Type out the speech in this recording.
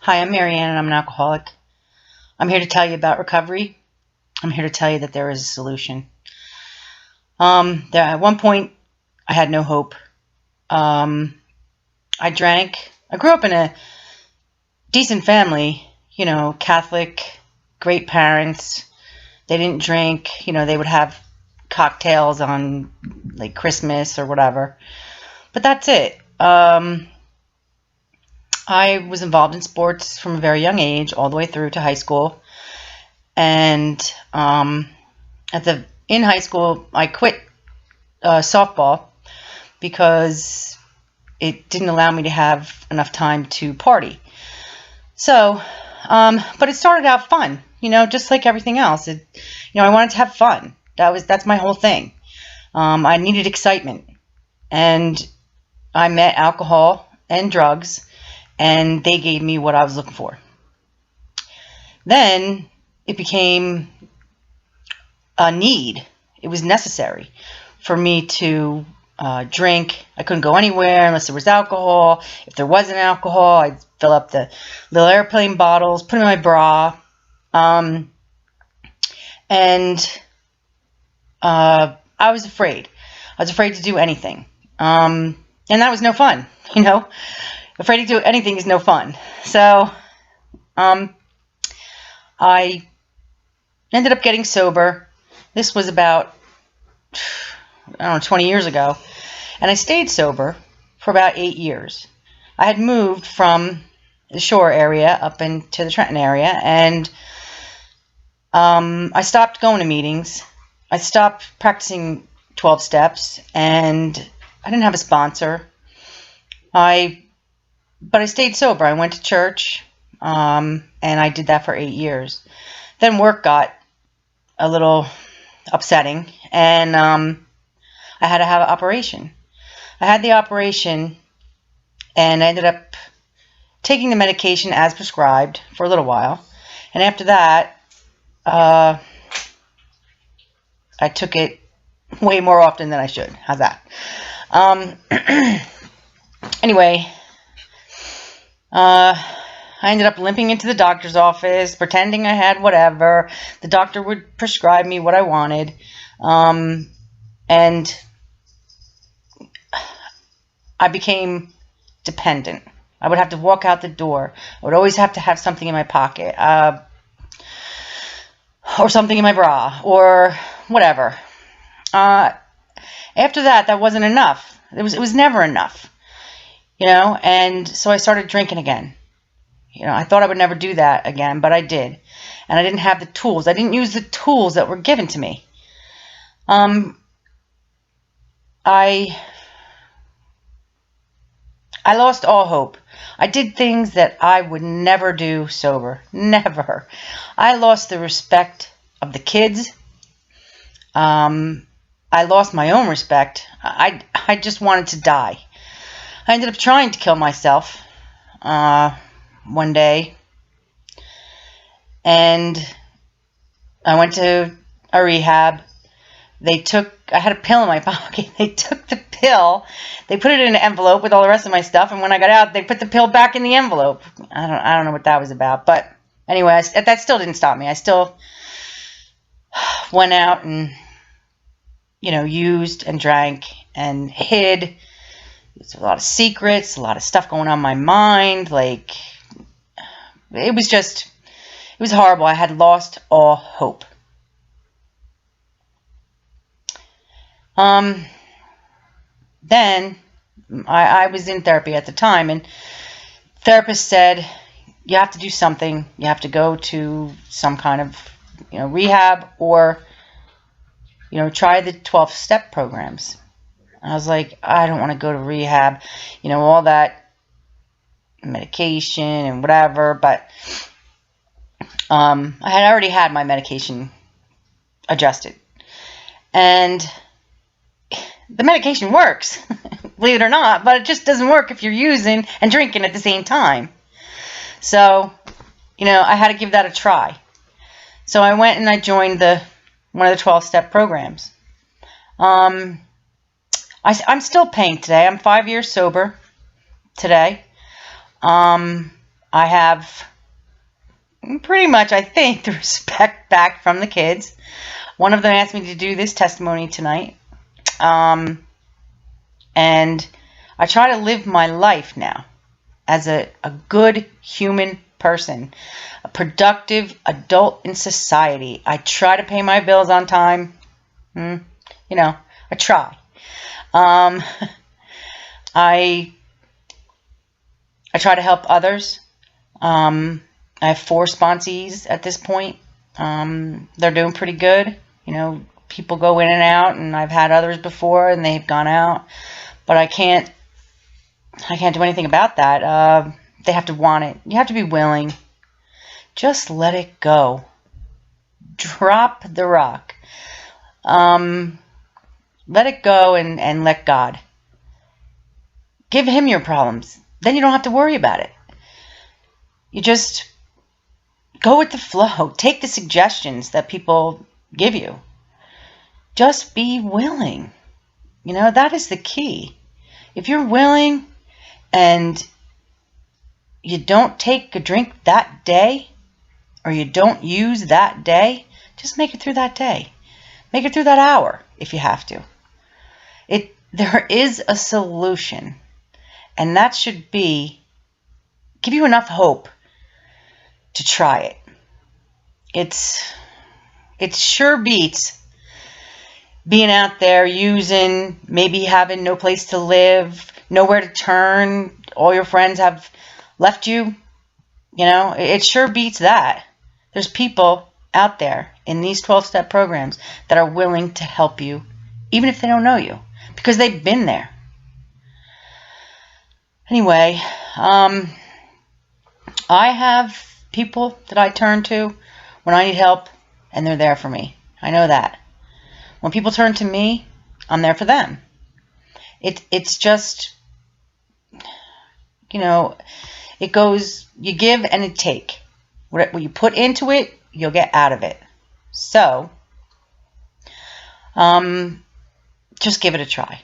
Hi, I'm Maryann and I'm an alcoholic. I'm here to tell you about recovery. I'm here to tell you that there is a solution. At one point, I had no hope. I drank. I grew up in a decent family, Catholic, great parents. They didn't drink. They would have cocktails on like Christmas or whatever. But that's it. I was involved in sports from a very young age, all the way through to high school. And in high school, I quit softball because it didn't allow me to have enough time to party. So, but it started out fun, just like everything else. I wanted to have fun. That's my whole thing. I needed excitement, and I met alcohol and drugs, and they gave me what I was looking for. Then it became a need. It was necessary for me to drink. I couldn't go anywhere unless there was alcohol. If there wasn't alcohol, I'd fill up the little airplane bottles, put them in my bra, and I was afraid. I was afraid to do anything, and that was no fun. Afraid to do anything is no fun. So I ended up getting sober. This was about, 20 years ago. And I stayed sober for about 8 years. I had moved from the Shore area up into the Trenton area, and I stopped going to meetings. I stopped practicing 12 steps, and I didn't have a sponsor. But I stayed sober. I went to church, and I did that for 8 years. Then work got a little upsetting, and I had to have an operation. I had the operation, and I ended up taking the medication as prescribed for a little while. And after that, I took it way more often than I should. How's that? Anyway, I ended up limping into the doctor's office, pretending I had whatever. The doctor would prescribe me what I wanted. And I became dependent. I would have to walk out the door. I would always have to have something in my pocket, or something in my bra, or whatever. After that wasn't enough. It was never enough, and so I started drinking again. I thought I would never do that again, but I did. And I didn't have the tools. I didn't use the tools that were given to me. I lost all hope. I did things that I would never do sober. Never. I lost the respect of the kids. I lost my own respect. I just wanted to die. I ended up trying to kill myself one day, and I went to a rehab. I had a pill in my pocket. They took the pill, they put it in an envelope with all the rest of my stuff, and when I got out, they put the pill back in the envelope. I don't know what that was about, but anyway, that still didn't stop me. I still went out and, used and drank and hid. There's a lot of secrets, a lot of stuff going on in my mind. Like, it was horrible. I had lost all hope. Then I was in therapy at the time, and therapist said, you have to do something. You have to go to some kind of, rehab, or, try the 12-step programs. I was like, I don't want to go to rehab, all that medication and whatever. But I had already had my medication adjusted, and the medication works, believe it or not, but it just doesn't work if you're using and drinking at the same time. So, I had to give that a try. So I went and I joined one of the 12-step programs. I'm still paying today. I'm 5 years sober today. I have pretty much, I think, the respect back from the kids. One of them asked me to do this testimony tonight. And I try to live my life now as a good human person, a productive adult in society. I try to pay my bills on time. I try. I try to help others. I have 4 sponsees at this point. They're doing pretty good. People go in and out, and I've had others before, and they've gone out. But I can't do anything about that. They have to want it. You have to be willing. Just let it go. Drop the rock. Let it go and let God. Give Him your problems. Then you don't have to worry about it. You just go with the flow. Take the suggestions that people give you. Just be willing. That is the key. If you're willing and you don't take a drink that day, or you don't use that day, just make it through that day. Make it through that hour if you have to. There is a solution, and that should give you enough hope to try it. It sure beats being out there using, maybe having no place to live, nowhere to turn, all your friends have left you. It sure beats that. There's people out there in these 12-step programs that are willing to help you, even if they don't know you, because they've been there. Anyway, I have people that I turn to when I need help, and they're there for me. I know that. When people turn to me, I'm there for them. It's just, it goes, you give and you take. What you put into it, you'll get out of it. So, just give it a try.